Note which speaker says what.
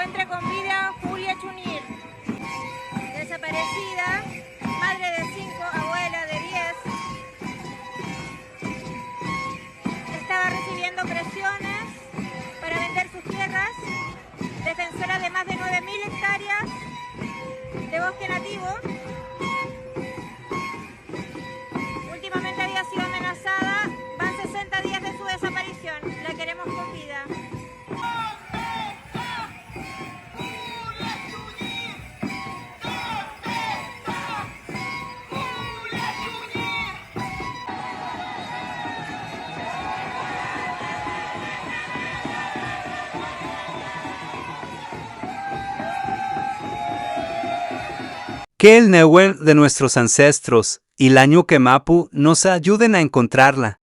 Speaker 1: encuentre con vida Julia Chunir, desaparecida, madre de 5, abuela de 10. Estaba recibiendo presiones para vender sus tierras, defensora de más de 9.000 hectáreas de bosque nativo. Últimamente había sido amenazada. Van 60 días de su desaparición. La queremos con vida.
Speaker 2: Que el Nehuen de nuestros ancestros y la Ñuquemapu nos ayuden a encontrarla.